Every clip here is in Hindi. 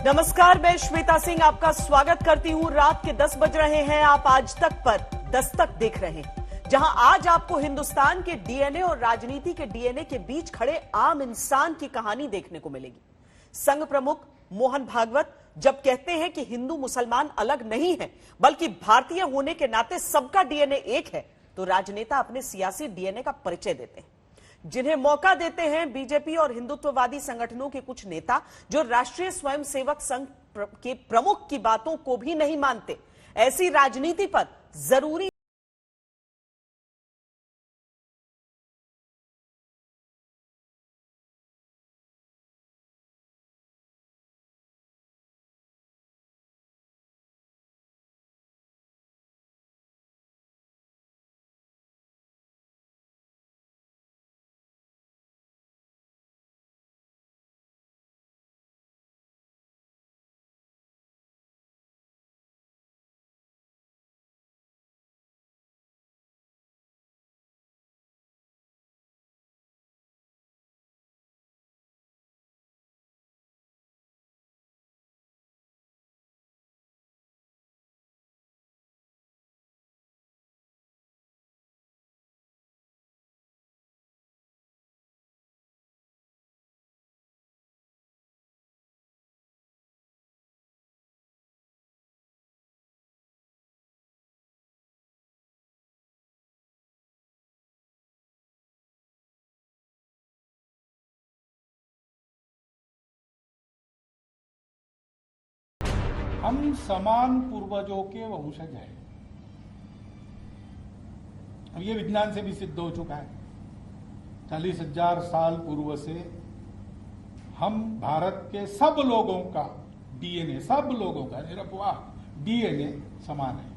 नमस्कार, मैं श्वेता सिंह आपका स्वागत करती हूं। रात के 10 बज रहे हैं। आप आज तक पर दस्तक देख रहे हैं, जहां आज आपको हिंदुस्तान के डीएनए और राजनीति के डीएनए के बीच खड़े आम इंसान की कहानी देखने को मिलेगी। संघ प्रमुख मोहन भागवत जब कहते हैं कि हिंदू मुसलमान अलग नहीं है, बल्कि भारतीय होने के नाते सबका डीएनए एक है, तो राजनेता अपने सियासी डीएनए का परिचय देते हैं। जिन्हें मौका देते हैं बीजेपी और हिंदुत्ववादी संगठनों के कुछ नेता, जो राष्ट्रीय स्वयंसेवक संघ के प्रमुख की बातों को भी नहीं मानते। ऐसी राजनीति पर जरूरी हम समान पूर्वजों के वंशज हैं। अब ये विज्ञान से भी सिद्ध हो चुका है। 40,000 साल पूर्व से हम भारत के सब लोगों का डीएनए, सब लोगों का निरपवाह डीएनए समान है।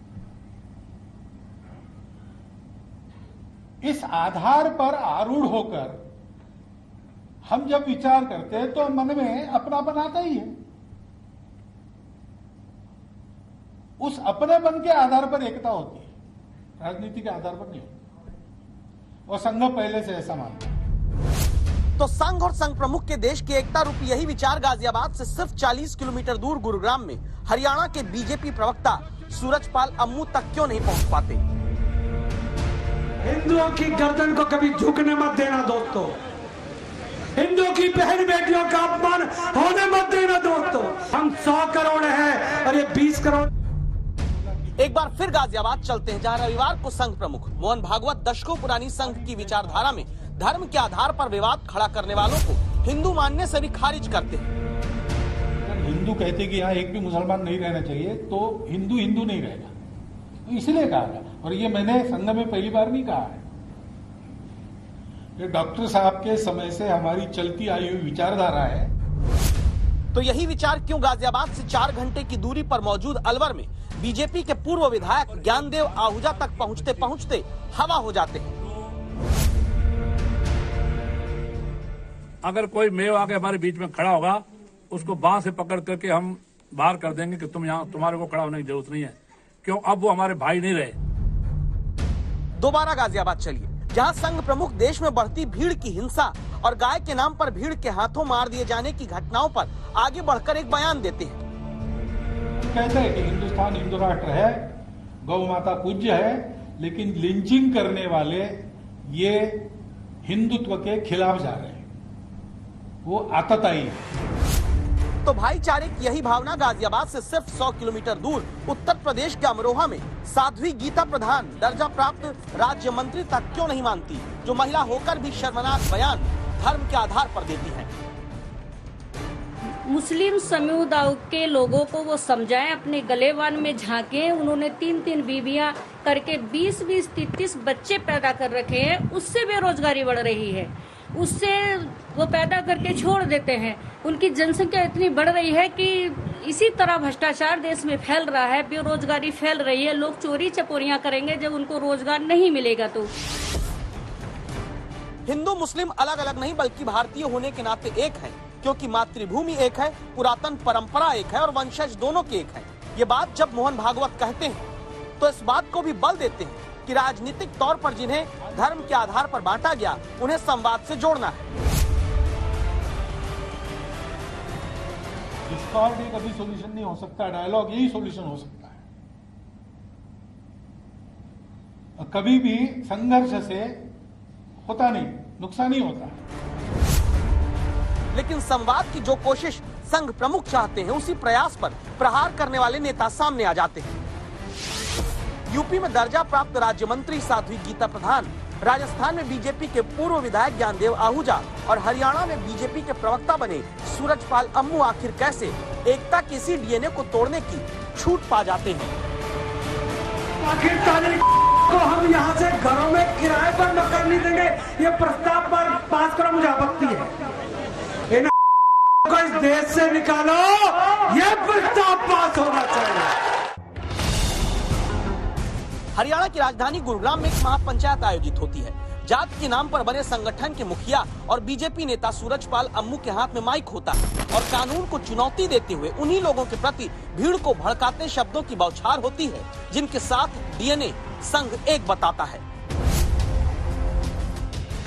इस आधार पर आरूढ़ होकर हम जब विचार करते हैं तो मन में अपनापन आता ही है। उस अपनेपन के आधार पर एकता होती है, राजनीति के आधार पर नहीं होती। और संघ पहले से ऐसा मानता है। तो संघ और संघ प्रमुख के देश की एकता रूपी यही विचार गाजियाबाद से सिर्फ 40 किलोमीटर दूर गुरुग्राम में हरियाणा के बीजेपी प्रवक्ता सूरजपाल अम्मू तक क्यों नहीं पहुंच पाते। हिंदुओं की गर्दन को कभी झुकने मत देना दोस्तों। हिंदुओं की बहन बेटियों का अपमान होने मत देना दोस्तों। हम 100 करोड़ हैं और ये 20 करोड़। एक बार फिर गाजियाबाद चलते हैं, जहां रविवार को संघ प्रमुख मोहन भागवत दशकों पुरानी संघ की विचारधारा में धर्म के आधार पर विवाद खड़ा करने वालों को हिंदू मानने से भी खारिज करते हैं। हिंदू कहते कि यहाँ एक भी मुसलमान नहीं रहना चाहिए, तो हिंदू हिंदू नहीं रहेगा, तो इसलिए कहा था। और ये मैंने संघ में पहली बार नहीं कहा है। ये डॉक्टर साहब के समय से हमारी चलती आई हुई विचारधारा है। तो यही विचार क्यों गाजियाबाद से 4 घंटे की दूरी पर मौजूद अलवर में बीजेपी के पूर्व विधायक ज्ञानदेव आहूजा तक पहुंचते पहुंचते हवा हो जाते हैं। अगर कोई मेव आके हमारे बीच में खड़ा होगा, उसको बांह से पकड़ करके हम बाहर कर देंगे कि तुम यहाँ, तुम्हारे को खड़ा होने की जरूरत नहीं है। क्यों? अब वो हमारे भाई नहीं रहे। दोबारा गाजियाबाद चलिए, जहाँ संघ प्रमुख देश में बढ़ती भीड़ की हिंसा और गाय के नाम पर भीड़ के हाथों मार दिए जाने की घटनाओं पर आगे बढ़कर एक बयान देते हैं। कहते हैं कि हिंदुस्तान हिंदू राष्ट्र है, गौ माता पूज्य है, लेकिन लिंचिंग करने वाले ये हिंदुत्व के खिलाफ जा रहे हैं, वो आतताई है। तो भाईचारे की यही भावना गाजियाबाद से सिर्फ 100 किलोमीटर दूर उत्तर प्रदेश के अमरोहा में साध्वी गीता प्रधान, दर्जा प्राप्त राज्य मंत्री तक क्यों नहीं मानती, जो महिला होकर भी शर्मनाक बयान धर्म के आधार पर देती है। मुस्लिम समुदाय के लोगों को वो समझाएं, अपने गलेवान में झांके। उन्होंने 3-3 बीबियां करके 20-20, 33 बच्चे पैदा कर रखे हैं। उससे बेरोजगारी बढ़ रही है, उससे वो पैदा करके छोड़ देते हैं। उनकी जनसंख्या इतनी बढ़ रही है कि इसी तरह भ्रष्टाचार देश में फैल रहा है, बेरोजगारी फैल रही है। लोग चोरी चपोरियां करेंगे जब उनको रोजगार नहीं मिलेगा। तो हिंदू मुस्लिम अलग अलग नहीं, बल्कि भारतीय होने के नाते एक है, क्योंकि मातृभूमि एक है, पुरातन परंपरा एक है और वंशज दोनों के एक है। ये बात जब मोहन भागवत कहते हैं तो इस बात को भी बल देते हैं कि राजनीतिक तौर पर जिन्हें धर्म के आधार पर बांटा गया, उन्हें संवाद से जोड़ना है। डिस्कॉर्ड ही कभी सॉल्यूशन नहीं हो सकता, डायलॉग यही सॉल्यूशन हो सकता है। और कभी भी संघर्ष से होता नहीं, नुकसान ही होता है। लेकिन संवाद की जो कोशिश संघ प्रमुख चाहते हैं, उसी प्रयास पर प्रहार करने वाले नेता सामने आ जाते हैं। यूपी में दर्जा प्राप्त राज्य मंत्री साध्वी गीता प्रधान, राजस्थान में बीजेपी के पूर्व विधायक ज्ञानदेव आहूजा और हरियाणा में बीजेपी के प्रवक्ता बने सूरजपाल अम्मू आखिर कैसे एकता की इसी डीएनए को तोड़ने की छूट पा जाते हैं? पाकिस्तानी को हम यहाँ से घरों में किराए पर मकान नहीं देंगे, ये प्रस्ताव पर पास करो, मुझे आपत्ति है। इन को इस देश से निकालो, ये प्रस्ताव पास होना चाहिए। हरियाणा की राजधानी गुरुग्राम में एक महापंचायत आयोजित होती है। जात के नाम पर बने संगठन के मुखिया और बीजेपी नेता सूरजपाल अम्मू के हाथ में माइक होता है और कानून को चुनौती देते हुए उन्हीं लोगों के प्रति भीड़ को भड़काते शब्दों की बौछार होती है जिनके साथ डीएनए संघ एक बताता है।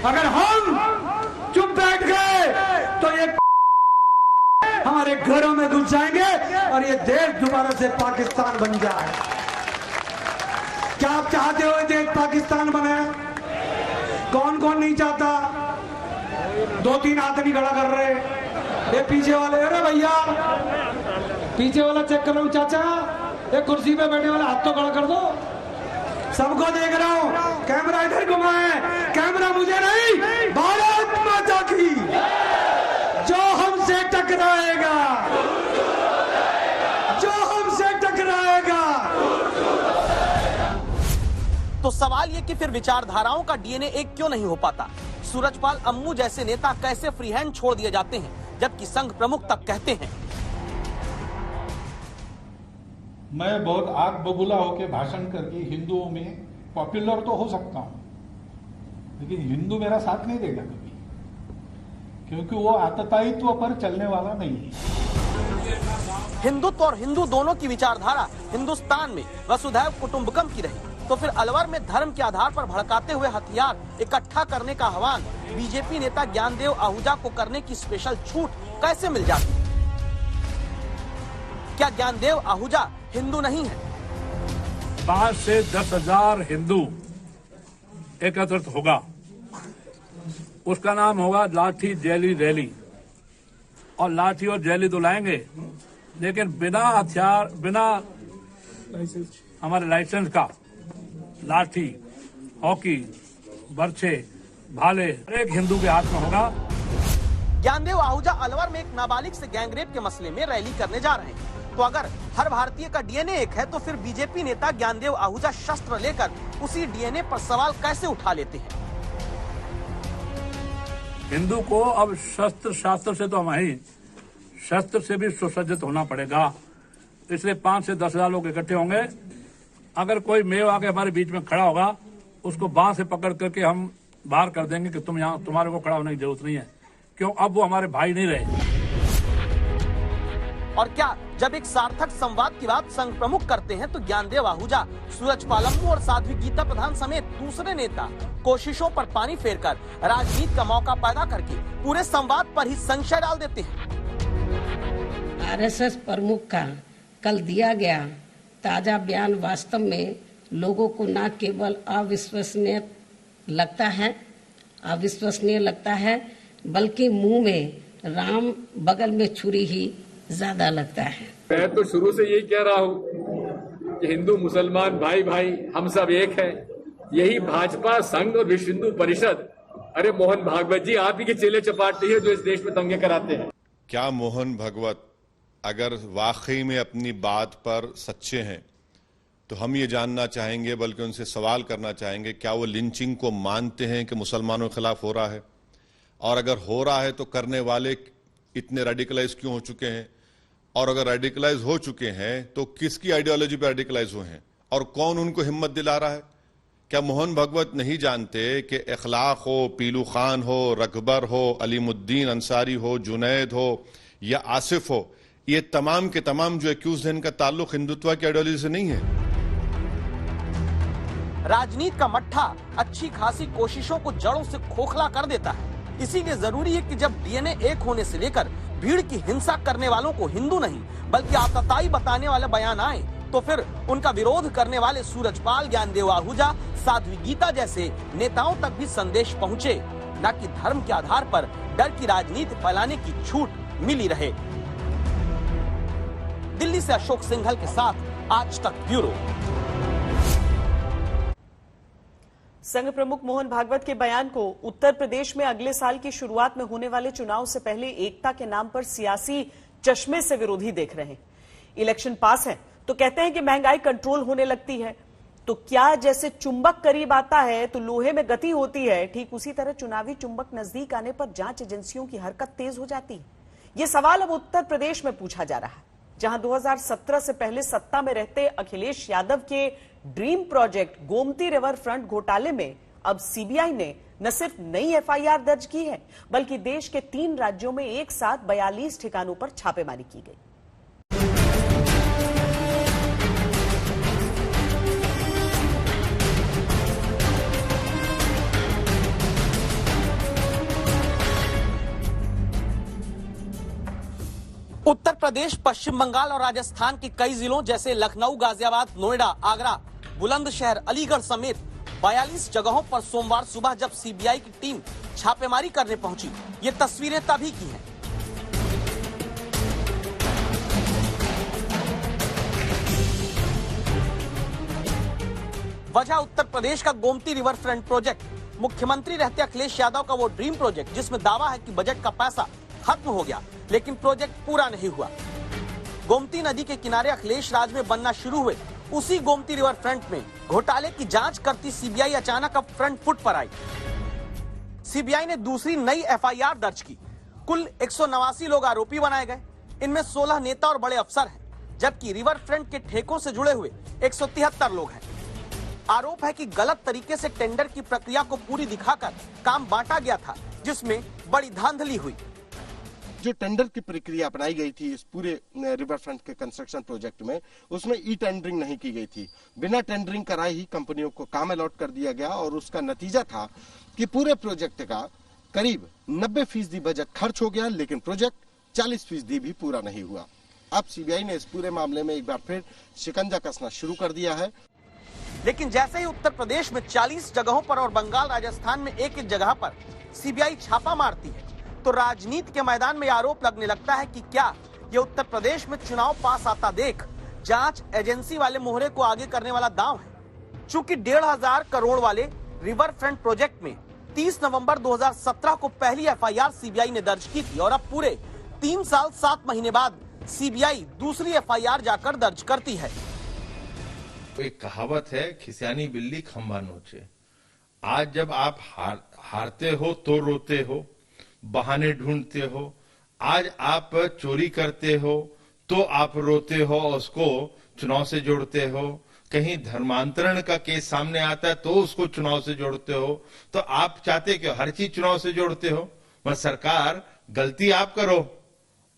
अगर हम चुप बैठ गए तो ये हमारे घरों में घुस जाएंगे और ये देश दोबारा से पाकिस्तान बन जाए। क्या आप चाहते हो देश पाकिस्तान बने? कौन कौन नहीं चाहता? 2-3 हाथ नहीं खड़ा कर रहे। ये पीछे वाले, अरे भैया पीछे वाला चेक कर लो चाचा, एक कुर्सी पे बैठे वाला हाथ तो खड़ा कर दो। सबको देख रहा हूँ, कैमरा इधर घुमाए, कैमरा मुझे नहीं, भारत माता की। जो हमसे टकराएगा, जो हमसे टकराएगा। तो सवाल ये कि फिर विचारधाराओं का डीएनए एक क्यों नहीं हो पाता? सूरजपाल अम्मू जैसे नेता कैसे फ्री हैंड छोड़ दिए जाते हैं, जबकि संघ प्रमुख तक कहते हैं मैं बहुत आग बबूला होकर भाषण करके हिंदुओं में पॉपुलर तो हो सकता हूं, लेकिन हिंदू मेरा साथ नहीं देगा कभी, क्योंकि वो आततायित्व पर चलने वाला नहीं है। हिंदुत्व और हिंदू दोनों की विचारधारा हिंदुस्तान में वसुधैव कुटुंबकम की रही, तो फिर अलवर में धर्म के आधार पर भड़काते हुए हथियार इकट्ठा करने का आह्वान बीजेपी नेता ज्ञानदेव आहूजा को करने की स्पेशल छूट कैसे मिल जाती? क्या ज्ञानदेव आहूजा हिंदू नहीं है? 5 से 10,000 हिंदू एकत्रित होगा, उसका नाम होगा लाठी जैली रैली। और लाठी और जैली तो लाएंगे, लेकिन बिना हथियार, बिना हमारे लाइसेंस का लाठी, हॉकी, बर्छे, भाले हर एक हिंदू के हाथ में होगा। ज्ञानदेव आहूजा अलवर में एक नाबालिग से गैंगरेप के मसले में रैली करने जा रहे हैं। तो अगर हर भारतीय का डीएनए एक है, तो फिर बीजेपी नेता ज्ञानदेव आहूजा शस्त्र लेकर उसी डीएनए पर सवाल कैसे उठा लेते हैं? हिंदू को अब शस्त्र शास्त्र से तो हम ही शस्त्र से भी सुसज्जित होना पड़ेगा। इसलिए 5 से 10,000 लोग इकट्ठे होंगे। अगर कोई मेव आके हमारे बीच में खड़ा होगा, उसको बांह से पकड़ करके हम बाहर कर देंगे कि तुम यहाँ, तुम्हारे को खड़ा होने की जरूरत नहीं है, क्यों अब वो हमारे भाई नहीं रहे। और क्या जब एक सार्थक संवाद की बात संघ प्रमुख करते हैं, तो ज्ञानदेव आहूजा, सूरजपाल अम्मू और साध्वी गीता प्रधान समेत दूसरे नेता कोशिशों पर पानी फेरकर राजनीति का मौका पैदा करके पूरे संवाद पर ही संशय डाल देते हैं। आरएसएस प्रमुख का कल दिया गया ताजा बयान वास्तव में लोगों को न केवल अविश्वसनीय लगता है, बल्कि मुंह में राम बगल में छुरी ही ज्यादा लगता है। मैं तो शुरू से यही कह रहा हूँ कि हिंदू मुसलमान भाई भाई हम सब एक हैं। यही भाजपा, संघ और विश्व हिंदू परिषद, अरे मोहन भागवत जी आप ही के चेले चपाटी है जो इस देश में दंगे कराते हैं। क्या मोहन भागवत अगर वाकई में अपनी बात पर सच्चे हैं, तो हम ये जानना चाहेंगे, बल्कि उनसे सवाल करना चाहेंगे, क्या वो लिंचिंग को मानते हैं कि मुसलमानों के खिलाफ हो रहा है? और अगर हो रहा है तो करने वाले इतने रेडिकलाइज क्यों हो चुके हैं? और अगर रेडिकलाइज हो चुके हैं तो किसकी आइडियोलॉजी पर रेडिकलाइज हुए हैं और कौन उनको हिम्मत दिला रहा है? क्या मोहन भागवत नहीं जानते कि इखलाक हो, पीलू खान हो, रकबर हो, अलीमुद्दीन अंसारी हो, जुनैद हो या आसिफ हो, ये तमाम के तमाम जो एक्यूज हैं, इनका ताल्लुक हिंदुत्व की आइडियोलॉजी से नहीं है। राजनीति का मट्ठा अच्छी खासी कोशिशों को जड़ों से खोखला कर देता है। इसीलिए जरूरी है कि जब डीएनए एक होने से लेकर भीड़ की हिंसा करने वालों को हिंदू नहीं बल्कि आतताई बताने वाले बयान आए तो फिर उनका विरोध करने वाले सूरजपाल, ज्ञानदेव आहूजा, साध्वी गीता जैसे नेताओं तक भी संदेश पहुंचे, न कि धर्म के आधार पर डर की राजनीति फैलाने की छूट मिली रहे। दिल्ली से अशोक सिंघल के साथ आज तक ब्यूरो। संघ प्रमुख मोहन भागवत के बयान को उत्तर प्रदेश में अगले साल की शुरुआत में होने वाले चुनाव से पहले एकता के नाम पर सियासी चश्मे से विरोधी देख रहे हैं। इलेक्शन पास है तो कहते हैं कि महंगाई कंट्रोल होने लगती है, तो क्या जैसे चुंबक करीब आता है तो लोहे में गति होती है, ठीक उसी तरह चुनावी चुंबक नजदीक आने पर जांच एजेंसियों की हरकत तेज हो जाती है। ये सवाल अब उत्तर प्रदेश में पूछा जा रहा है, जहां 2017 से पहले सत्ता में रहते अखिलेश यादव के dream project Gomti river front घोटाले में अब सीबीआई ने न सिर्फ नई एफआईआर दर्ज की है, बल्कि देश के 3 राज्यों में एक साथ 42 ठिकानों पर छापेमारी की गई। उत्तर प्रदेश, पश्चिम बंगाल और राजस्थान के कई जिलों जैसे लखनऊ, गाजियाबाद, नोएडा, आगरा, बुलंदशहर, अलीगढ़ समेत 42 जगहों पर सोमवार सुबह जब सीबीआई की टीम छापेमारी करने पहुंची, ये तस्वीरें तभी की हैं। वजह उत्तर प्रदेश का गोमती रिवर फ्रंट प्रोजेक्ट। मुख्यमंत्री रहते अखिलेश यादव का वो ड्रीम प्रोजेक्ट जिसमें दावा है कि बजट का पैसा खत्म हो गया, लेकिन प्रोजेक्ट पूरा नहीं हुआ। गोमती नदी के किनारे अखिलेश राज में बनना शुरू हुए उसी गोमती रिवर फ्रंट में घोटाले की जांच करती सीबीआई अचानक अब फ्रंट फुट पर आई। सीबीआई ने दूसरी नई एफआईआर दर्ज की। कुल 189 लोग आरोपी बनाए गए। इनमें 16 नेता और बड़े अफसर हैं, जबकि रिवर फ्रंट के ठेकों से जुड़े हुए 173 लोग हैं। आरोप है कि गलत तरीके से टेंडर की प्रक्रिया को पूरी दिखाकर काम बांटा गया था, जिसमें बड़ी धांधली हुई। जो टेंडर की प्रक्रिया अपनाई गई थी इस पूरे रिवर फ्रंट के कंस्ट्रक्शन प्रोजेक्ट में, उसमें ई टेंडरिंग नहीं की गई थी। बिना टेंडरिंग कराए ही कंपनियों को काम अलॉट कर दिया गया और उसका नतीजा था कि पूरे प्रोजेक्ट का करीब 90% बजट खर्च हो गया, लेकिन प्रोजेक्ट 40% भी पूरा नहीं हुआ। अब सीबीआई ने इस पूरे मामले में एक बार फिर शिकंजा कसना शुरू कर दिया है। लेकिन जैसे ही उत्तर प्रदेश में 40 जगहों पर और बंगाल, राजस्थान में एक जगह पर सीबीआई छापा मारती है, तो राजनीति के मैदान में आरोप लगने लगता है कि क्या ये उत्तर प्रदेश में चुनाव पास आता देख जांच एजेंसी वाले मोहरे को आगे करने वाला दांव है। चूंकि 1,500 करोड़ वाले रिवर फ्रंट प्रोजेक्ट में 30 नवंबर 2017 को पहली एफआईआर सीबीआई ने दर्ज की थी और अब पूरे 3 साल 7 महीने बाद सीबीआई दूसरी एफआईआर जाकर दर्ज करती है। एक कहावत है, खिसियानी बिल्ली खंभा नोचे। आज जब आप हारते हो तो रोते हो, बहाने ढूंढते हो। आज आप चोरी करते हो तो आप रोते हो, उसको चुनाव से जोड़ते हो। कहीं धर्मांतरण का केस सामने आता है तो उसको चुनाव से जोड़ते हो। तो आप चाहते कि हर चीज चुनाव से जोड़ते हो। पर सरकार, गलती आप करो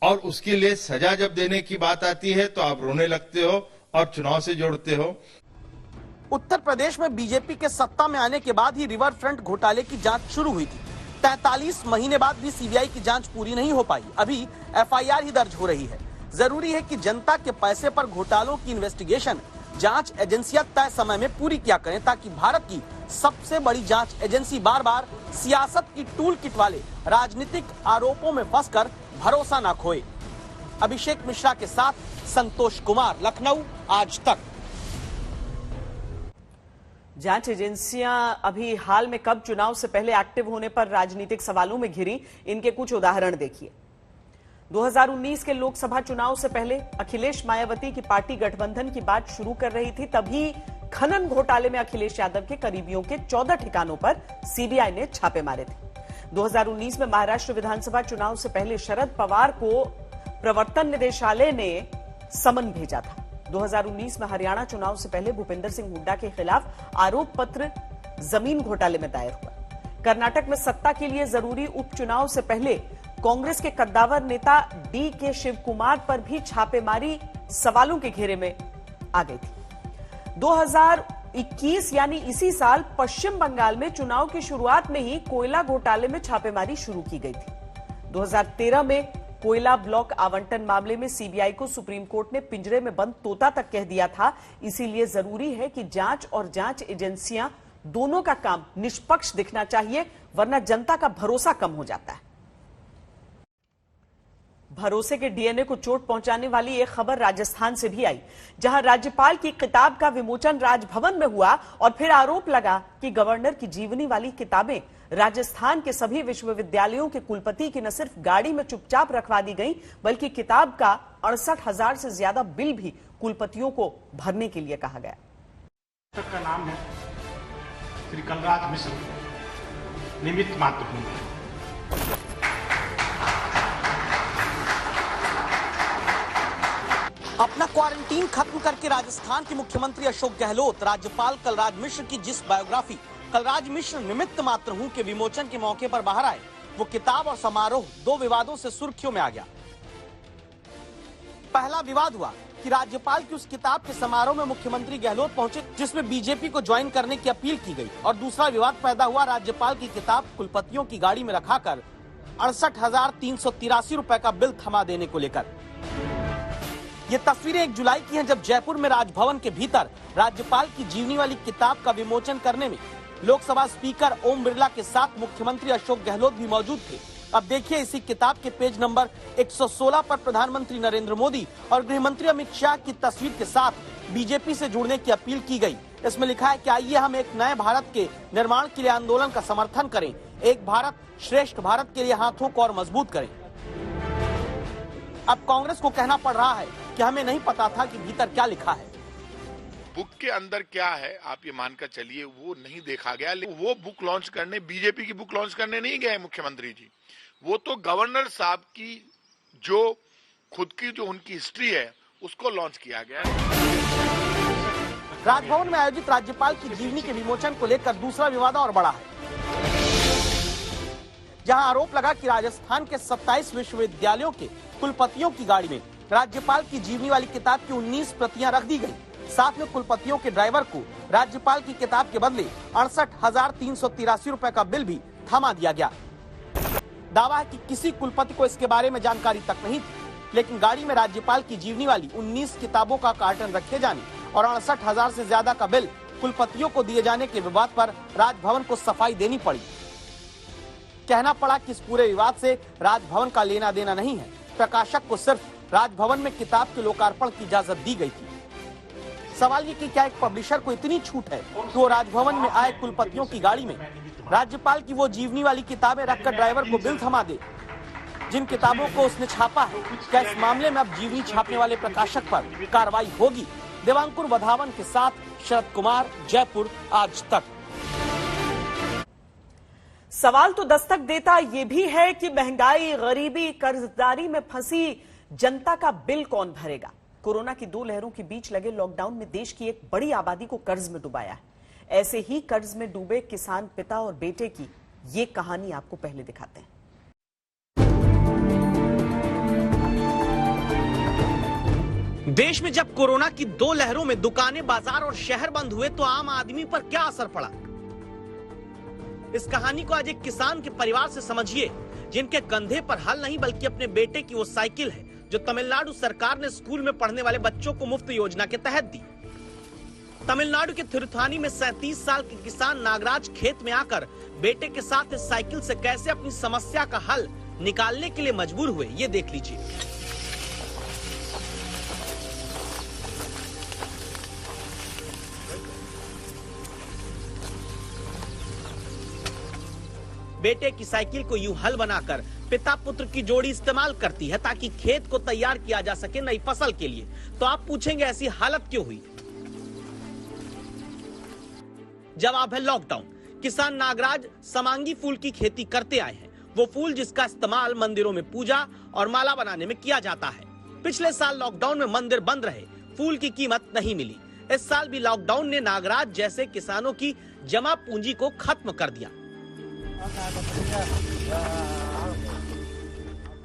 और उसके लिए सजा जब देने की बात आती है तो आप रोने लगते हो और चुनाव से जोड़ते हो। उत्तर प्रदेश में बीजेपी के सत्ता में आने के बाद ही रिवर फ्रंट घोटाले की जांच शुरू हुई थी। 43 महीने बाद भी सीबीआई की जांच पूरी नहीं हो पाई। अभी एफआईआर ही दर्ज हो रही है। जरूरी है कि जनता के पैसे पर घोटालों की इन्वेस्टिगेशन जांच एजेंसियां तय समय में पूरी किया करें, ताकि भारत की सबसे बड़ी जांच एजेंसी बार बार सियासत की टूल किट वाले राजनीतिक आरोपों में फंसकर भरोसा न खोए। अभिषेक मिश्रा के साथ संतोष कुमार, लखनऊ, आज तक। जांच एजेंसियां अभी हाल में कब चुनाव से पहले एक्टिव होने पर राजनीतिक सवालों में घिरी, इनके कुछ उदाहरण देखिए। 2019 के लोकसभा चुनाव से पहले अखिलेश मायावती की पार्टी गठबंधन की बात शुरू कर रही थी, तभी खनन घोटाले में अखिलेश यादव के करीबियों के 14 ठिकानों पर सीबीआई ने छापे मारे थे। 2019 में महाराष्ट्र विधानसभा चुनाव से पहले शरद पवार को प्रवर्तन निदेशालय ने समन भेजा था। 2019 में हरियाणा चुनाव से पहले भूपेंद्र सिंह हुड्डा के खिलाफ आरोप पत्र जमीन घोटाले में दायर हुआ। कर्नाटक में सत्ता के लिए जरूरी उपचुनाव से पहले कांग्रेस के कद्दावर नेता डी के शिव कुमार पर भी छापेमारी सवालों के घेरे में आ गई थी। 2021 यानी इसी साल पश्चिम बंगाल में चुनाव की शुरुआत में ही कोयला घोटाले में छापेमारी शुरू की गई थी। 2013 में कोयला ब्लॉक आवंटन मामले में सीबीआई को सुप्रीम कोर्ट ने पिंजरे में बंद तोता तक कह दिया था। इसीलिए जरूरी है कि जांच और जांच एजेंसियां दोनों का काम निष्पक्ष दिखना चाहिए, वरना जनता का भरोसा कम हो जाता है। भरोसे के डीएनए को चोट पहुंचाने वाली एक खबर राजस्थान से भी आई, जहां राज्यपाल की किताब का विमोचन राजभवन में हुआ और फिर आरोप लगा कि गवर्नर की जीवनी वाली किताबें राजस्थान के सभी विश्वविद्यालयों के कुलपति की न सिर्फ गाड़ी में चुपचाप रखवा दी गई, बल्कि किताब का 68,000 से ज्यादा बिल भी कुलपतियों को भरने के लिए कहा गया। का नाम है श्री कलराज मिश्र, निमित्त मात्र हूं। अपना क्वारंटीन खत्म करके राजस्थान के मुख्यमंत्री अशोक गहलोत राज्यपाल कलराज मिश्र की जिस बायोग्राफी कलराज मिश्र निमित्त मात्र हूं के विमोचन के मौके पर बाहर आए, वो किताब और समारोह दो विवादों से सुर्खियों में आ गया। पहला विवाद हुआ कि राज्यपाल की उस किताब के समारोह में मुख्यमंत्री गहलोत पहुंचे, जिसमें बीजेपी को ज्वाइन करने की अपील की गई। और दूसरा विवाद पैदा हुआ राज्यपाल की किताब कुलपतियों की गाड़ी में रखाकर 68,383 रुपए का बिल थमा देने को लेकर। ये तस्वीरें 1 जुलाई की हैं, जब जयपुर में राजभवन के भीतर राज्यपाल की जीवनी वाली किताब का विमोचन करने में लोकसभा स्पीकर ओम बिरला के साथ मुख्यमंत्री अशोक गहलोत भी मौजूद थे। अब देखिए इसी किताब के पेज नंबर 116 पर प्रधानमंत्री नरेंद्र मोदी और गृह मंत्री अमित शाह की तस्वीर के साथ बीजेपी से जुड़ने की अपील की गई। इसमें लिखा है कि आइए हम एक नए भारत के निर्माण के लिए आंदोलन का समर्थन करें, एक भारत श्रेष्ठ भारत के लिए हाथों को और मजबूत करें। अब कांग्रेस को कहना पड़ रहा है कि हमें नहीं पता था कि भीतर क्या लिखा है। बुक के अंदर क्या है आप ये मानकर चलिए, वो नहीं देखा गया। वो बुक लॉन्च करने, बीजेपी की बुक लॉन्च करने नहीं गए मुख्यमंत्री जी, वो तो गवर्नर साहब की जो खुद की जो उनकी हिस्ट्री है उसको लॉन्च किया गया। राजभवन में आयोजित राज्यपाल की जीवनी के विमोचन को लेकर दूसरा विवाद और बड़ा है, जहां आरोप लगा कि राजस्थान के 27 विश्वविद्यालयों के कुलपतियों की गाड़ी में राज्यपाल की जीवनी वाली किताब की 19 प्रतियां रख दी गई। साथ में कुलपतियों के ड्राइवर को राज्यपाल की किताब के बदले 68,383 रुपए का बिल भी थमा दिया गया। दावा है कि किसी कुलपति को इसके बारे में जानकारी तक नहीं थी, लेकिन गाड़ी में राज्यपाल की जीवनी वाली 19 किताबों का कार्टन रखे जाने और 68,000 से ज्यादा का बिल कुलपतियों को दिए जाने के विवाद पर राजभवन को सफाई देनी पड़ी। कहना पड़ा कि इस पूरे विवाद से राजभवन का लेना देना नहीं है, प्रकाशक को सिर्फ राजभवन में किताब के लोकार्पण की इजाजत दी गई थी। सवाल ये कि क्या एक पब्लिशर को इतनी छूट है कि वो राजभवन में आए कुलपतियों की गाड़ी में राज्यपाल की वो जीवनी वाली किताबें रखकर ड्राइवर को बिल थमा दे, जिन किताबों को उसने छापा है। क्या इस मामले में अब जीवनी छापने वाले प्रकाशक पर कार्रवाई होगी? देवांकुर वधावन के साथ शरद कुमार, जयपुर, आज तक। सवाल तो दस्तक देता ये भी है कि महंगाई, गरीबी, कर्जदारी में फंसी जनता का बिल कौन भरेगा? कोरोना की 2 लहरों के बीच लगे लॉकडाउन में देश की एक बड़ी आबादी को कर्ज में डुबाया है। ऐसे ही कर्ज में डूबे किसान पिता और बेटे की ये कहानी आपको पहले दिखाते हैं। देश में जब कोरोना की 2 लहरों में दुकानें, बाजार और शहर बंद हुए तो आम आदमी पर क्या असर पड़ा? इस कहानी को आज एक किसान के परिवार से समझिए, जिनके कंधे पर हल नहीं बल्कि अपने बेटे की वो साइकिल है जो तमिलनाडु सरकार ने स्कूल में पढ़ने वाले बच्चों को मुफ्त योजना के तहत दी। तमिलनाडु के थिरुथानी में 37 साल के किसान नागराज खेत में आकर बेटे के साथ इस साइकिल से कैसे अपनी समस्या का हल निकालने के लिए मजबूर हुए, ये देख लीजिए। बेटे की साइकिल को यूं हल बनाकर पिता पुत्र की जोड़ी इस्तेमाल करती है ताकि खेत को तैयार किया जा सके नई फसल के लिए। तो आप पूछेंगे ऐसी हालत क्यों हुई? जवाब है लॉकडाउन। किसान नागराज समांगी फूल की खेती करते आए हैं, वो फूल जिसका इस्तेमाल मंदिरों में पूजा और माला बनाने में किया जाता है। पिछले साल लॉकडाउन में मंदिर बंद रहे, फूल की कीमत नहीं मिली। इस साल भी लॉकडाउन ने नागराज जैसे किसानों की जमा पूंजी को खत्म कर दिया।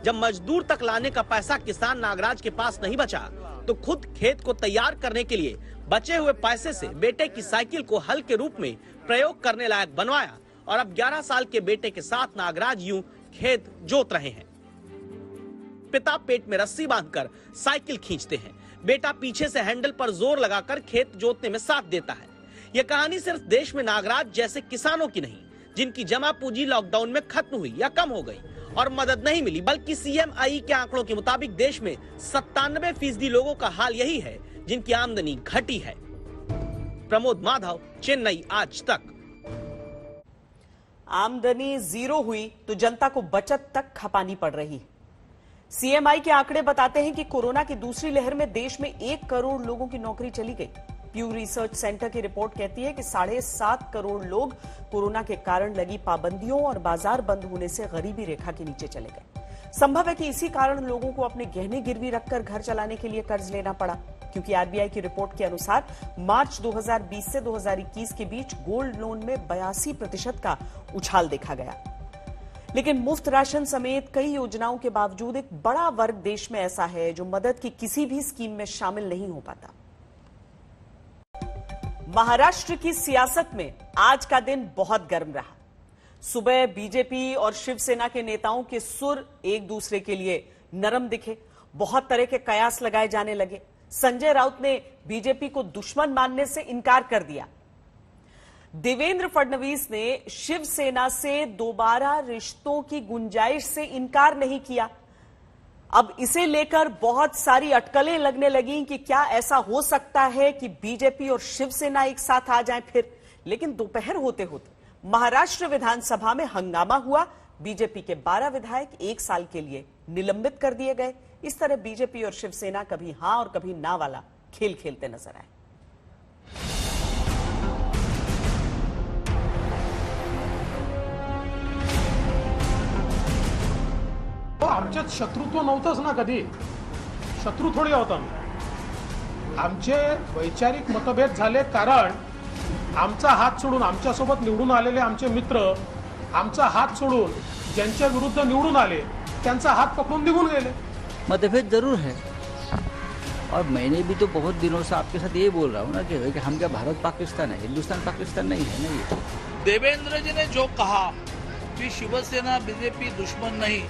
जब मजदूर तक लाने का पैसा किसान नागराज के पास नहीं बचा तो खुद खेत को तैयार करने के लिए बचे हुए पैसे से बेटे की साइकिल को हल के रूप में प्रयोग करने लायक बनवाया और अब 11 साल के बेटे के साथ नागराज यूं खेत जोत रहे हैं। पिता पेट में रस्सी बांधकर साइकिल खींचते हैं, बेटा पीछे से हैंडल पर जोर लगाकर खेत जोतने में साथ देता है। यह कहानी सिर्फ देश में नागराज जैसे किसानों की नहीं, जिनकी जमा पूंजी लॉकडाउन में खत्म हुई या कम हो गई और मदद नहीं मिली, बल्कि CMI के आंकड़ों के मुताबिक देश में 97% लोगों का हाल यही है जिनकी आमदनी घटी है। प्रमोद माधव, चेन्नई आज तक। आमदनी जीरो हुई तो जनता को बचत तक खपानी पड़ रही। CMI के आंकड़े बताते हैं कि कोरोना की दूसरी लहर में देश में 1 करोड़ लोगों की नौकरी चली गई। प्यू रिसर्च सेंटर की रिपोर्ट कहती है कि 7.5 करोड़ लोग कोरोना के कारण लगी पाबंदियों और बाजार बंद होने से गरीबी रेखा के नीचे चले गए। संभव है कि इसी कारण लोगों को अपने गहने गिरवी रखकर घर चलाने के लिए कर्ज लेना पड़ा, क्योंकि RBI की रिपोर्ट के अनुसार मार्च 2020 से 2021 के बीच गोल्ड लोन में 82% का उछाल देखा गया। लेकिन मुफ्त राशन समेत कई योजनाओं के बावजूद एक बड़ा वर्ग देश में ऐसा है जो मदद की किसी भी स्कीम में शामिल नहीं हो पाता। महाराष्ट्र की सियासत में आज का दिन बहुत गर्म रहा। सुबह बीजेपी और शिवसेना के नेताओं के सुर एक दूसरे के लिए नरम दिखे, बहुत तरह के कयास लगाए जाने लगे। संजय राउत ने बीजेपी को दुश्मन मानने से इनकार कर दिया। देवेंद्र फडणवीस ने शिवसेना से दोबारा रिश्तों की गुंजाइश से इनकार नहीं किया। अब इसे लेकर बहुत सारी अटकलें लगने लगी कि क्या ऐसा हो सकता है कि बीजेपी और शिवसेना एक साथ आ जाएं फिर। लेकिन दोपहर होते होते महाराष्ट्र विधानसभा में हंगामा हुआ। बीजेपी के 12 विधायक 1 साल के लिए निलंबित कर दिए गए। इस तरह बीजेपी और शिवसेना कभी हां और कभी ना वाला खेल खेलते नजर आए। आमच्यात शत्रुत्व नव्हतंच ना, कधी शत्रू थोडी होता। आमचे वैचारिक मतभेद झाले कारण आमचा हात सोडून आमच्यासोबत निवडून आलेले आमचे मित्र आमचा हात सोडून ज्यांच्या विरुद्ध निवडून आले त्यांचा हात पकडून निघून गेले। मतभेद जरूर है और मैंने भी तो बहुत दिनों से आपके साथ ये बोल रहा हूँ ना कि हम क्या भारत पाकिस्तान है, हिंदुस्तान पाकिस्तान नहीं है ना। ये देवेंद्र जी ने जो कहा कि शिवसेना बीजेपी दुश्मन नहीं,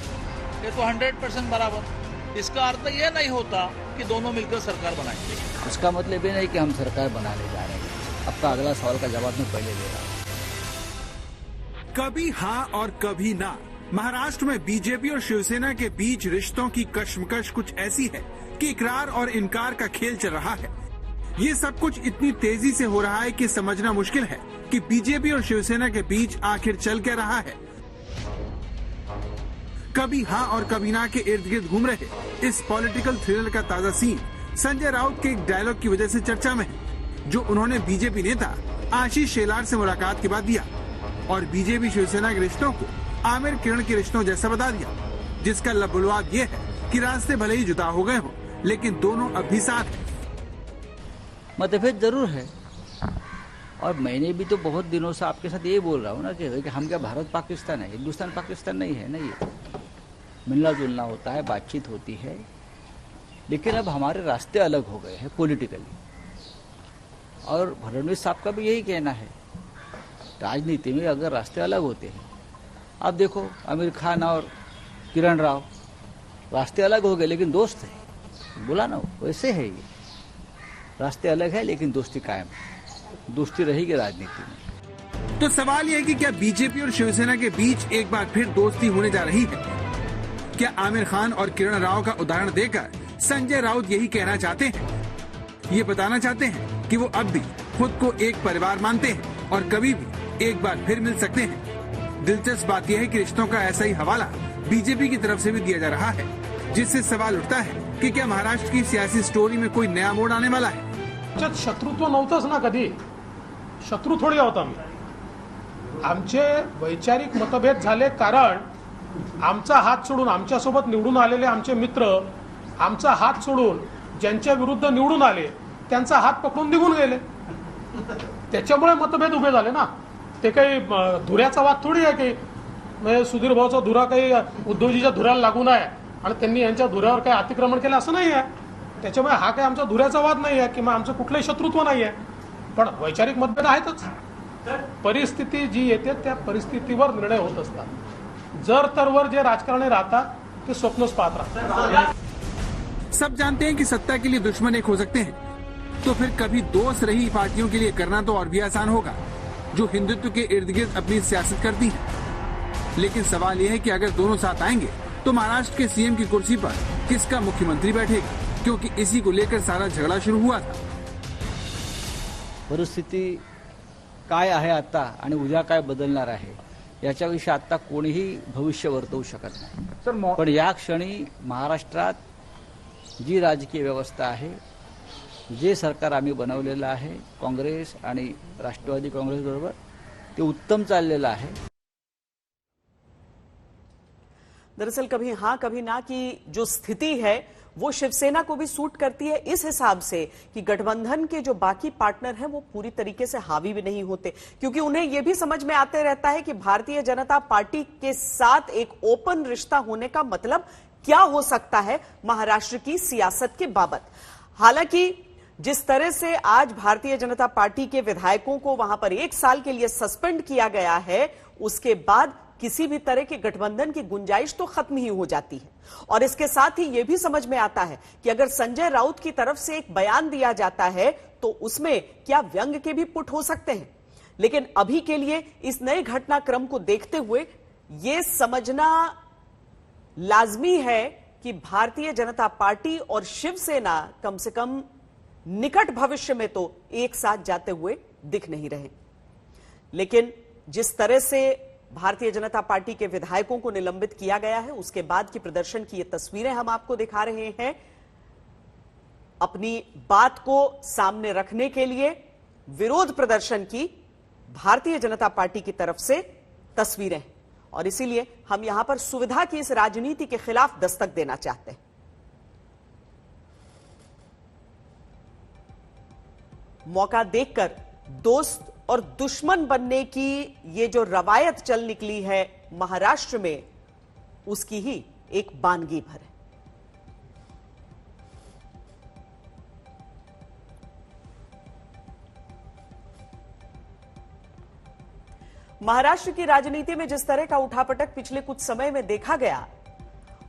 ये तो 100% बराबर। इसका अर्थ यह नहीं होता कि दोनों मिलकर सरकार बनाएंगे। उसका मतलब ये नहीं कि हम सरकार बनाने जा रहे हैं। आपका अगला सवाल का जवाब मैं पहले दे रहा हूँ। कभी हाँ और कभी ना। महाराष्ट्र में बीजेपी और शिवसेना के बीच रिश्तों की कश्मकश कुछ ऐसी है कि इकरार और इनकार का खेल चल रहा है। ये सब कुछ इतनी तेजी से हो रहा है कि समझना मुश्किल है कि बीजेपी और शिवसेना के बीच आखिर चल क्या रहा है। कभी हाँ और कभी ना के इर्द गिर्द घूम रहे इस पॉलिटिकल थ्रिलर का ताजा सीन संजय राउत के एक डायलॉग की वजह से चर्चा में है, जो उन्होंने बीजेपी नेता आशीष शेलार से मुलाकात के बाद दिया और बीजेपी शिवसेना के रिश्तों को आमिर किरण के रिश्तों जैसा बता दिया, जिसका लबुलवाब ये है कि रास्ते भले ही जुदा हो गए हों, लेकिन दोनों अब भी साथ हैं। मतभेद जरूर है और मैंने भी तो बहुत दिनों से आपके साथ ये बोल रहा हूँ ना कि हम क्या भारत पाकिस्तान है, हिंदुस्तान पाकिस्तान नहीं है ना। ये मिलना जुलना होता है, बातचीत होती है, लेकिन अब हमारे रास्ते अलग हो गए हैं पॉलिटिकली। और फडणवीस साहब का भी यही कहना है, राजनीति में अगर रास्ते अलग होते हैं, अब देखो आमिर खान और किरण राव रास्ते अलग हो गए लेकिन दोस्त है, बोला ना वैसे है। ये रास्ते अलग है लेकिन दोस्ती कायम है, दोस्ती रहेगी राजनीति में। तो सवाल यह है कि क्या बीजेपी और शिवसेना के बीच एक बार फिर दोस्ती होने जा रही है? क्या आमिर खान और किरण राव का उदाहरण देकर संजय राउत यही कहना चाहते हैं, ये बताना चाहते हैं कि वो अब भी खुद को एक परिवार मानते हैं और कभी भी एक बार फिर मिल सकते हैं? दिलचस्प बात यह है कि रिश्तों का ऐसा ही हवाला बीजेपी की तरफ से भी दिया जा रहा है, जिससे सवाल उठता है कि क्या महाराष्ट्र की सियासी स्टोरी में कोई नया मोड़ आने वाला है? शत्रुत्व नव्हतंच ना, कधी शत्रू थोडी होता। आमचे वैचारिक मतभेद झाले कारण आमचा हात सोडून आमच्यासोबत निवडून आलेले आमचे मित्र आमचा हात सोडून ज्यांच्या विरुद्ध निवडून आले त्यांचा हात पकडून निघून गेले। त्याच्यामुळे मतभेद उभे झाले ना। ते काही धुऱ्याचा वाद थोडी आहे की म्हणजे सुधीर भाऊचा धुरा काही उद्धवजीच्या धुऱ्याला लागू नये आणि त्यांनी यांच्या धुऱ्यावर काही अतिक्रमण केलं असं नाही आहे। त्याच्यामुळे हा काही आमचा धुऱ्याचा वाद नाही आहे किंवा आमचं कुठलंही शत्रुत्व नाही आहे, पण वैचारिक मतभेद आहेतच। परिस्थिती जी येते त्या परिस्थितीवर निर्णय होत असतात। जर तरवर जे राजकारणी राहतात ते स्वप्नच पाहत राहतात. सब जानते हैं कि सत्ता के लिए दुश्मन एक हो सकते हैं, तो फिर कभी दोस्त रही पार्टियों के लिए करना तो और भी आसान होगा, जो हिंदुत्व के इर्द गिर्द अपनी सियासत करती है. लेकिन सवाल यह है कि अगर दोनों साथ आएंगे तो महाराष्ट्र के सीएम की कुर्सी पर किसका मुख्यमंत्री बैठेगा, क्योंकि इसी को लेकर सारा झगड़ा शुरू हुआ था. परिस्थिती काय आहे आता आणि उद्या काय बदलणार आहे याच्याविषयी आता कोणीही भविष्य वर्तवू शकत नाही. पण या क्षणी महाराष्ट्रात जी राजकीय व्यवस्था आहे, जे सरकार आम्ही बनवलेलं आहे काँग्रेस आणि राष्ट्रवादी काँग्रेस बरोबर, ते उत्तम चाललेलं आहे. दरअसल कभी हाँ कभी ना की जो स्थिति है वो शिवसेना को भी सूट करती है, इस हिसाब से कि गठबंधन के जो बाकी पार्टनर हैं वो पूरी तरीके से हावी भी नहीं होते, क्योंकि उन्हें यह भी समझ में आते रहता है कि भारतीय जनता पार्टी के साथ एक ओपन रिश्ता होने का मतलब क्या हो सकता है महाराष्ट्र की सियासत के बाबत. हालांकि जिस तरह से आज भारतीय जनता पार्टी के विधायकों को वहां पर 1 साल के लिए सस्पेंड किया गया है, उसके बाद किसी भी तरह के गठबंधन की गुंजाइश तो खत्म ही हो जाती है. और इसके साथ ही यह भी समझ में आता है कि अगर संजय राउत की तरफ से एक बयान दिया जाता है तो उसमें क्या व्यंग के भी पुट हो सकते हैं. लेकिन अभी के लिए इस नए घटनाक्रम को देखते हुए यह समझना लाजमी है कि भारतीय जनता पार्टी और शिवसेना कम से कम निकट भविष्य में तो एक साथ जाते हुए दिख नहीं रहे. लेकिन जिस तरह से भारतीय जनता पार्टी के विधायकों को निलंबित किया गया है, उसके बाद की प्रदर्शन की ये तस्वीरें हम आपको दिखा रहे हैं. अपनी बात को सामने रखने के लिए विरोध प्रदर्शन की भारतीय जनता पार्टी की तरफ से तस्वीरें, और इसीलिए हम यहां पर सुविधा की इस राजनीति के खिलाफ दस्तक देना चाहते हैं. मौका देखकर दोस्त और दुश्मन बनने की ये जो रवायत चल निकली है महाराष्ट्र में, उसकी ही एक बानगी भर है. महाराष्ट्र की राजनीति में जिस तरह का उठापटक पिछले कुछ समय में देखा गया,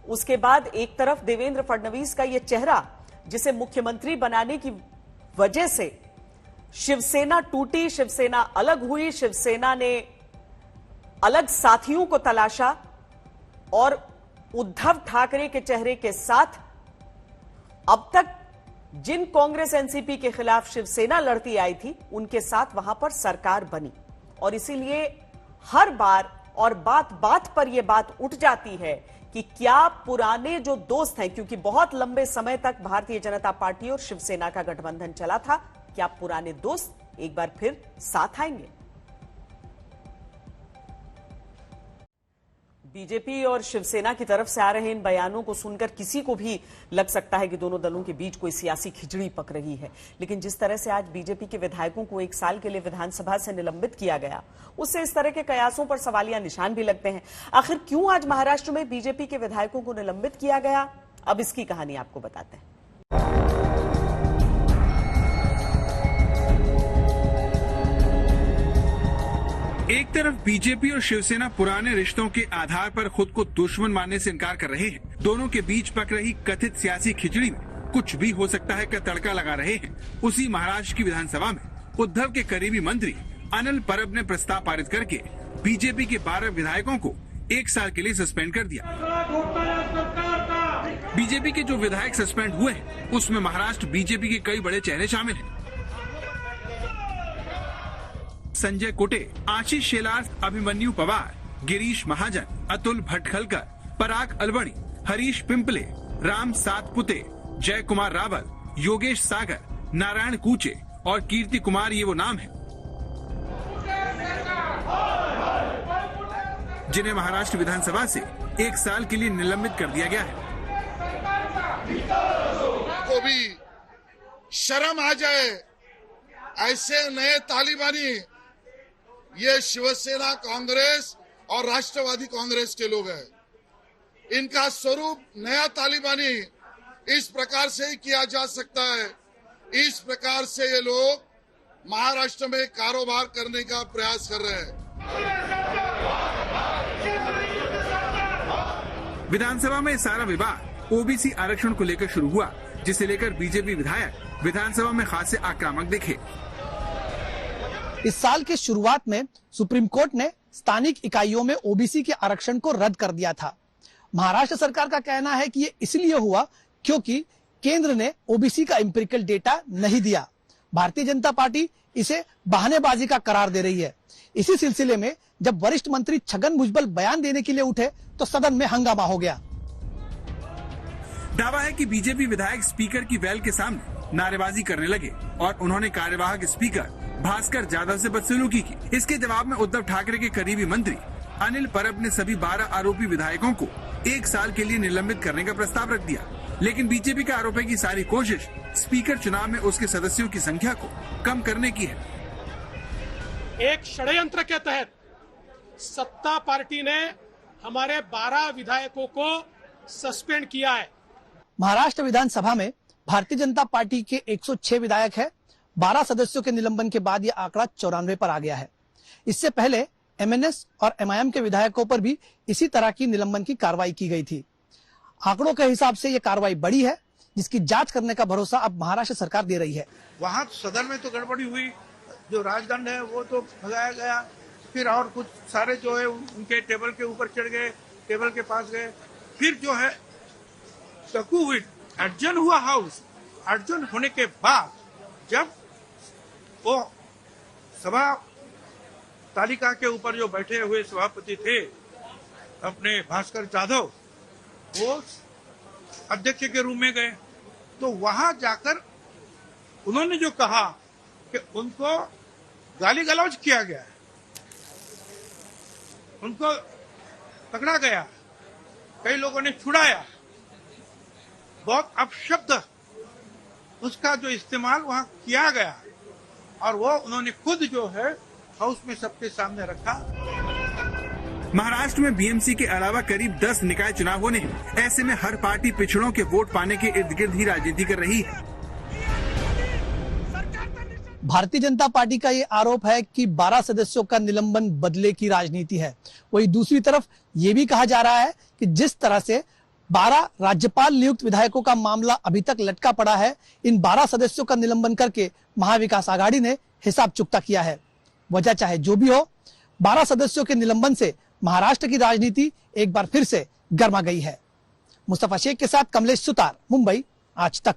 उसके बाद एक तरफ देवेंद्र फडणवीस का यह चेहरा, जिसे मुख्यमंत्री बनाने की वजह से शिवसेना टूटी, शिवसेना अलग हुई, शिवसेना ने अलग साथियों को तलाशा, और उद्धव ठाकरे के चेहरे के साथ अब तक जिन कांग्रेस एनसीपी के खिलाफ शिवसेना लड़ती आई थी, उनके साथ वहां पर सरकार बनी. और इसीलिए हर बार और बात बात पर यह बात उठ जाती है कि क्या पुराने जो दोस्त हैं, क्योंकि बहुत लंबे समय तक भारतीय जनता पार्टी और शिवसेना का गठबंधन चला था, क्या पुराने दोस्त एक बार फिर साथ आएंगे. बीजेपी और शिवसेना की तरफ से आ रहे इन बयानों को सुनकर किसी को भी लग सकता है कि दोनों दलों के बीच कोई सियासी खिचड़ी पक रही है. लेकिन जिस तरह से आज बीजेपी के विधायकों को 1 साल के लिए विधानसभा से निलंबित किया गया, उससे इस तरह के कयासों पर सवालिया निशान भी लगते हैं. आखिर क्यों आज महाराष्ट्र में बीजेपी के विधायकों को निलंबित किया गया, अब इसकी कहानी आपको बताते हैं. एक तरफ बीजेपी और शिवसेना पुराने रिश्तों के आधार पर खुद को दुश्मन मानने से इनकार कर रहे हैं. दोनों के बीच पक रही कथित सियासी खिचड़ी में कुछ भी हो सकता है का तड़का लगा रहे हैं. उसी महाराष्ट्र की विधानसभा में उद्धव के करीबी मंत्री अनिल परब ने प्रस्ताव पारित करके बीजेपी के 12 विधायकों को 1 साल के लिए सस्पेंड कर दिया. बीजेपी के जो विधायक सस्पेंड हुए हैं, उसमें महाराष्ट्र बीजेपी के कई बड़े चेहरे शामिल हैं. संजय कुटे, आशीष शेलार, अभिमन्यु पवार, गिरीश महाजन, अतुल भटखलकर, पराग अलवणी, हरीश पिंपले, राम सातपुते, जय कुमार रावल, योगेश सागर, नारायण कूचे और कीर्ति कुमार, ये वो नाम हैं जिन्हें महाराष्ट्र विधानसभा से 1 साल के लिए निलंबित कर दिया गया है. को भी शर्म आ जाए, ऐसे नए तालिबानी ये शिवसेना कांग्रेस और राष्ट्रवादी कांग्रेस के लोग हैं. इनका स्वरूप नया तालिबानी इस प्रकार से ही किया जा सकता है. इस प्रकार से ये लोग महाराष्ट्र में कारोबार करने का प्रयास कर रहे हैं. विधानसभा में सारा विवाद ओबीसी आरक्षण को लेकर शुरू हुआ, जिसे लेकर बीजेपी विधायक विधानसभा में खासे आक्रामक दिखे। इस साल के शुरुआत में सुप्रीम कोर्ट ने स्थानिक इकाइयों में ओबीसी के आरक्षण को रद्द कर दिया था। महाराष्ट्र सरकार का कहना है कि ये इसलिए हुआ क्योंकि केंद्र ने ओबीसी का एम्पिरिकल डेटा नहीं दिया। भारतीय जनता पार्टी इसे बहानेबाजी का करार दे रही है। इसी सिलसिले में जब वरिष्ठ मंत्री छगन भुजबल बयान देने के लिए उठे तो सदन में हंगामा हो गया। दावा है कि बीजेपी विधायक स्पीकर की वेल के सामने नारेबाजी करने लगे और उन्होंने कार्यवाहक स्पीकर भास्कर जाधव से बदसलूकी की। इसके जवाब में उद्धव ठाकरे के करीबी मंत्री अनिल परब ने सभी 12 आरोपी विधायकों को 1 साल के लिए निलंबित करने का प्रस्ताव रख दिया। लेकिन बीजेपी का आरोप है कि सारी कोशिश स्पीकर चुनाव में उसके सदस्यों की संख्या को कम करने की है। एक षड्यंत्र के तहत सत्ता पार्टी ने हमारे 12 विधायकों को सस्पेंड किया है। महाराष्ट्र विधानसभा में भारतीय जनता पार्टी के 106 विधायक है। 12 सदस्यों के निलंबन के बाद यह आंकड़ा 94 पर आ गया है। इससे पहले एमएनएस और एमआईएम के विधायकों पर भी इसी तरह की निलंबन की कार्रवाई की गई थी। आंकड़ों के हिसाब से यह कार्रवाई बड़ी है, जिसकी जांच करने का भरोसा अब महाराष्ट्र सरकार दे रही है। वहाँ सदन में तो गड़बड़ी हुई, जो राजदंड है वो तो भगाया गया, फिर और कुछ सारे जो है उनके टेबल के ऊपर चढ़ गए, टेबल के पास गए, फिर जो है टकू हुई, अर्जन हुआ हाउस। अर्जन होने के बाद जब वो सभा तालिका के ऊपर जो बैठे हुए सभापति थे अपने भास्कर जाधव, वो अध्यक्ष के रूम में गए तो वहां जाकर उन्होंने जो कहा कि उनको गाली गलौज किया गया, उनको पकड़ा गया, कई लोगों ने छुड़ाया, बहुत अपशब्द उसका जो इस्तेमाल वहां किया गया और वो उन्होंने खुद जो है हाउस में सबके सामने रखा। महाराष्ट्र में बीएमसी के अलावा करीब 10 निकाय चुनाव होने हैं। ऐसे में हर पार्टी पिछड़ों के वोट पाने के इर्द गिर्द ही राजनीति कर रही है। भारतीय जनता पार्टी का ये आरोप है कि 12 सदस्यों का निलंबन बदले की राजनीति है। वहीं दूसरी तरफ ये भी कहा जा रहा है कि जिस तरह से 12 राज्यपाल नियुक्त विधायकों का मामला अभी तक लटका पड़ा है, इन 12 सदस्यों का निलंबन करके महाविकास आघाड़ी ने हिसाब चुकता किया है। वजह चाहे जो भी हो, 12 सदस्यों के निलंबन से महाराष्ट्र की राजनीति एक बार फिर से गर्मा गई है। मुस्तफा शेख के साथ कमलेश सुतार, मुंबई, आज तक।